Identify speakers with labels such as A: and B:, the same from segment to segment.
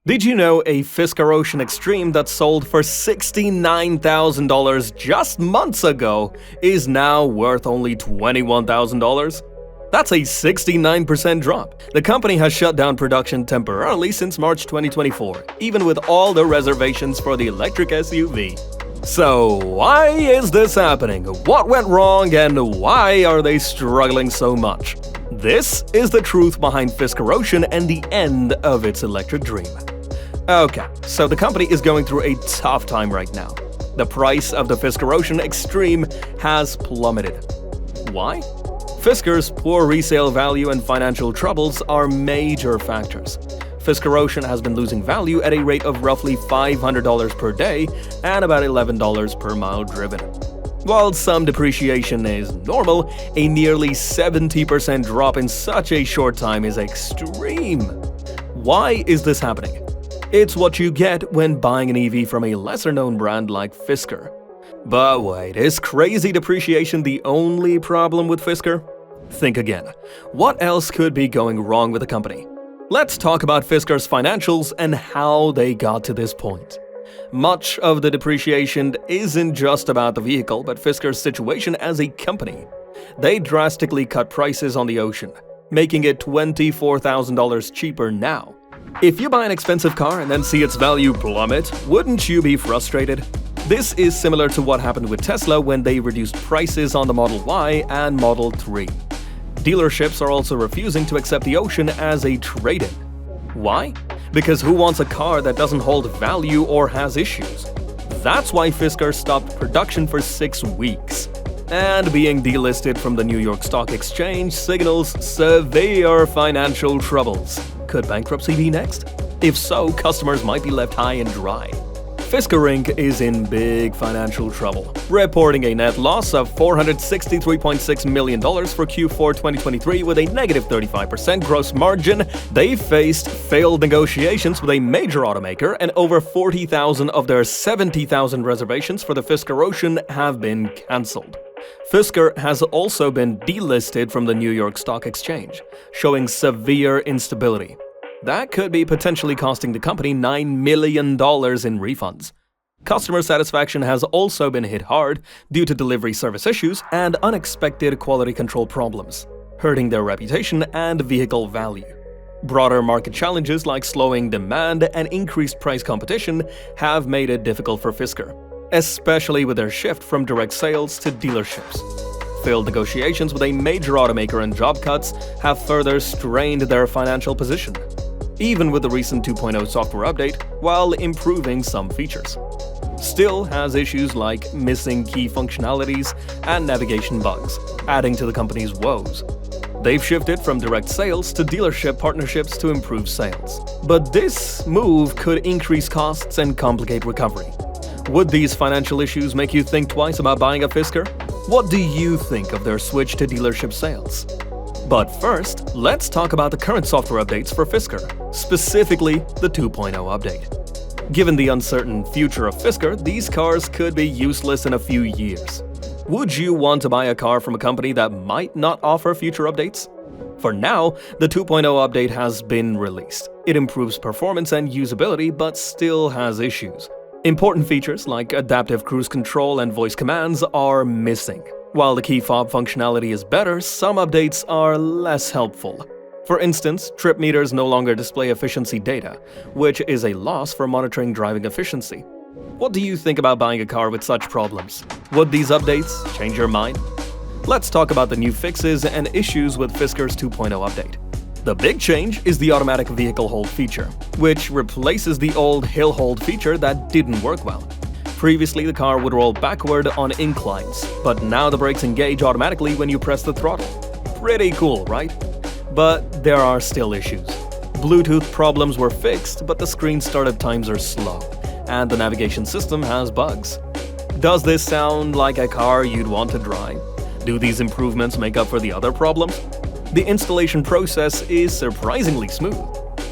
A: Did you know a Fisker Ocean Extreme that sold for $69,000 just months ago is now worth only $21,000? That's a 69% drop. The company has shut down production temporarily since March 2024, even with all the reservations for the electric SUV. So, why is this happening? What went wrong and why are they struggling so much? This is the truth behind Fisker Ocean and the end of its electric dream. Okay, so the company is going through a tough time right now. The price of the Fisker Ocean Extreme has plummeted. Why? Fisker's poor resale value and financial troubles are major factors. Fisker Ocean has been losing value at a rate of roughly $500 per day and about $11 per mile driven. While some depreciation is normal, a nearly 70% drop in such a short time is extreme. Why is this happening? It's what you get when buying an EV from a lesser-known brand like Fisker. But wait, is crazy depreciation the only problem with Fisker? Think again. What else could be going wrong with the company? Let's talk about Fisker's financials and how they got to this point. Much of the depreciation isn't just about the vehicle, but Fisker's situation as a company. They drastically cut prices on the Ocean, making it $24,000 cheaper now. If you buy an expensive car and then see its value plummet, wouldn't you be frustrated? This is similar to what happened with Tesla when they reduced prices on the Model Y and Model 3. Dealerships are also refusing to accept the Ocean as a trade-in. Why? Because who wants a car that doesn't hold value or has issues? That's why Fisker stopped production for 6 weeks. And being delisted from the New York Stock Exchange signals severe financial troubles. Could bankruptcy be next? If so, customers might be left high and dry. Fisker Inc. is in big financial trouble, reporting a net loss of $463.6 million for Q4 2023 with a negative 35% gross margin. They faced failed negotiations with a major automaker, and over 40,000 of their 70,000 reservations for the Fisker Ocean have been cancelled. Fisker has also been delisted from the New York Stock Exchange, showing severe instability. That could be potentially costing the company $9 million in refunds. Customer satisfaction has also been hit hard due to delivery service issues and unexpected quality control problems, hurting their reputation and vehicle value. Broader market challenges like slowing demand and increased price competition have made it difficult for Fisker, especially with their shift from direct sales to dealerships. Failed negotiations with a major automaker and job cuts have further strained their financial position, even with the recent 2.0 software update, while improving some features. Still has issues like missing key functionalities and navigation bugs, adding to the company's woes. They've shifted from direct sales to dealership partnerships to improve sales. But this move could increase costs and complicate recovery. Would these financial issues make you think twice about buying a Fisker? What do you think of their switch to dealership sales? But first, let's talk about the current software updates for Fisker, specifically the 2.0 update. Given the uncertain future of Fisker, these cars could be useless in a few years. Would you want to buy a car from a company that might not offer future updates? For now, the 2.0 update has been released. It improves performance and usability, but still has issues. Important features like adaptive cruise control and voice commands are missing. While the key fob functionality is better, some updates are less helpful. For instance, trip meters no longer display efficiency data, which is a loss for monitoring driving efficiency. What do you think about buying a car with such problems? Would these updates change your mind? Let's talk about the new fixes and issues with Fisker's 2.0 update. The big change is the automatic vehicle hold feature, which replaces the old hill hold feature that didn't work well. Previously, the car would roll backward on inclines, but now the brakes engage automatically when you press the throttle. Pretty cool, right? But there are still issues. Bluetooth problems were fixed, but the screen startup times are slow, and the navigation system has bugs. Does this sound like a car you'd want to drive? Do these improvements make up for the other problems? The installation process is surprisingly smooth.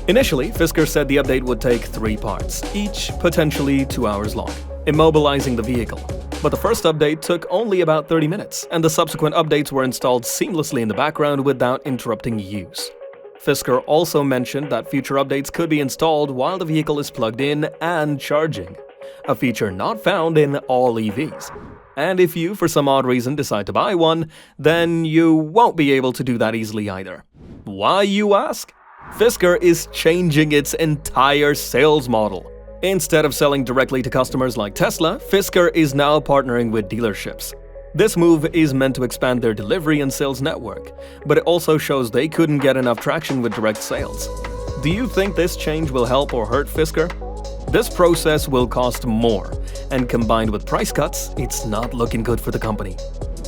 A: Initially, Fisker said the update would take 3 parts, each potentially 2 hours long, immobilizing the vehicle. But the first update took only about 30 minutes, and the subsequent updates were installed seamlessly in the background without interrupting use. Fisker also mentioned that future updates could be installed while the vehicle is plugged in and charging, a feature not found in all EVs. And if you, for some odd reason, decide to buy one, then you won't be able to do that easily either. Why, you ask? Fisker is changing its entire sales model. Instead of selling directly to customers like Tesla, Fisker is now partnering with dealerships. This move is meant to expand their delivery and sales network, but it also shows they couldn't get enough traction with direct sales. Do you think this change will help or hurt Fisker? This process will cost more, and combined with price cuts, it's not looking good for the company.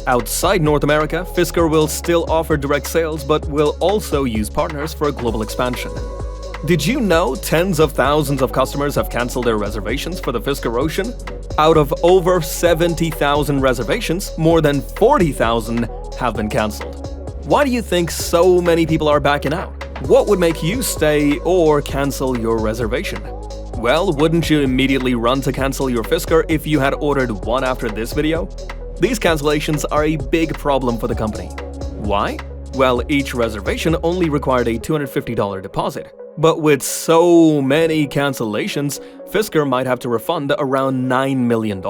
A: Outside North America, Fisker will still offer direct sales but will also use partners for a global expansion. Did you know tens of thousands of customers have cancelled their reservations for the Fisker Ocean? Out of over 70,000 reservations, more than 40,000 have been cancelled. Why do you think so many people are backing out? What would make you stay or cancel your reservation? Well, wouldn't you immediately run to cancel your Fisker if you had ordered one after this video? These cancellations are a big problem for the company. Why? Well, each reservation only required a $250 deposit. But with so many cancellations, Fisker might have to refund around $9 million.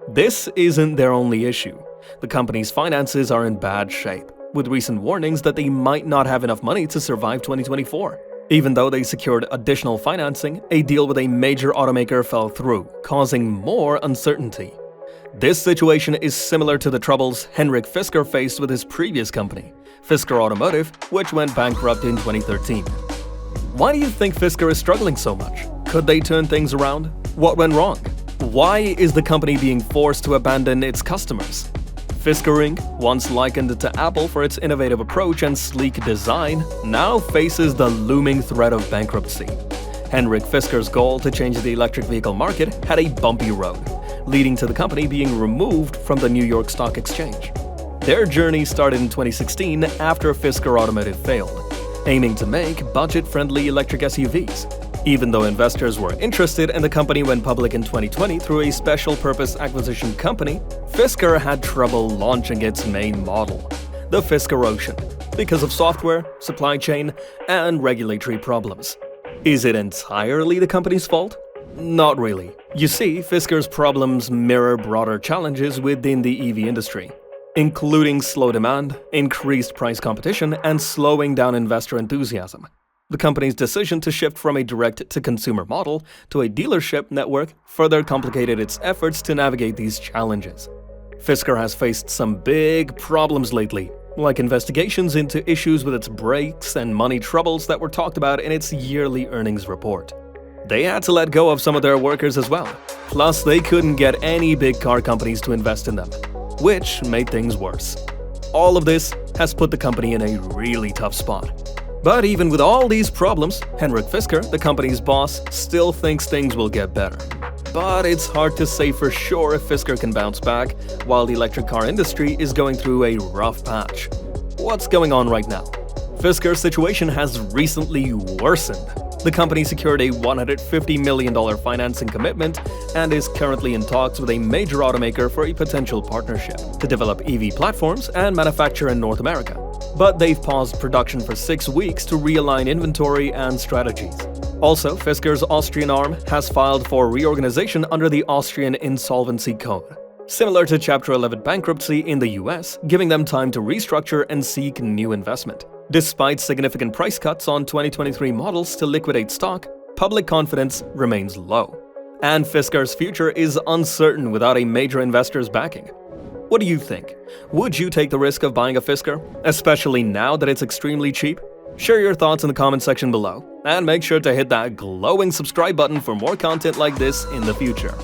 A: This isn't their only issue. The company's finances are in bad shape, with recent warnings that they might not have enough money to survive 2024. Even though they secured additional financing, a deal with a major automaker fell through, causing more uncertainty. This situation is similar to the troubles Henrik Fisker faced with his previous company, Fisker Automotive, which went bankrupt in 2013. Why do you think Fisker is struggling so much? Could they turn things around? What went wrong? Why is the company being forced to abandon its customers? Fisker Inc., once likened to Apple for its innovative approach and sleek design, now faces the looming threat of bankruptcy. Henrik Fisker's goal to change the electric vehicle market had a bumpy road, leading to the company being removed from the New York Stock Exchange. Their journey started in 2016 after Fisker Automotive failed, aiming to make budget-friendly electric SUVs. Even though investors were interested and the company went public in 2020 through a special-purpose acquisition company, Fisker had trouble launching its main model, the Fisker Ocean, because of software, supply chain, and regulatory problems. Is it entirely the company's fault? Not really. You see, Fisker's problems mirror broader challenges within the EV industry, including slow demand, increased price competition, and slowing down investor enthusiasm. The company's decision to shift from a direct-to-consumer model to a dealership network further complicated its efforts to navigate these challenges. Fisker has faced some big problems lately, like investigations into issues with its brakes and money troubles that were talked about in its yearly earnings report. They had to let go of some of their workers as well, plus they couldn't get any big car companies to invest in them, which made things worse. All of this has put the company in a really tough spot. But even with all these problems, Henrik Fisker, the company's boss, still thinks things will get better. But it's hard to say for sure if Fisker can bounce back while the electric car industry is going through a rough patch. What's going on right now? Fisker's situation has recently worsened. The company secured a $150 million financing commitment and is currently in talks with a major automaker for a potential partnership to develop EV platforms and manufacture in North America. But they've paused production for 6 weeks to realign inventory and strategies. Also, Fisker's Austrian arm has filed for reorganization under the Austrian Insolvency Code, similar to Chapter 11 bankruptcy in the US, giving them time to restructure and seek new investment. Despite significant price cuts on 2023 models to liquidate stock, public confidence remains low. And Fisker's future is uncertain without a major investor's backing. What do you think? Would you take the risk of buying a Fisker, especially now that it's extremely cheap? Share your thoughts in the comment section below, and make sure to hit that glowing subscribe button for more content like this in the future.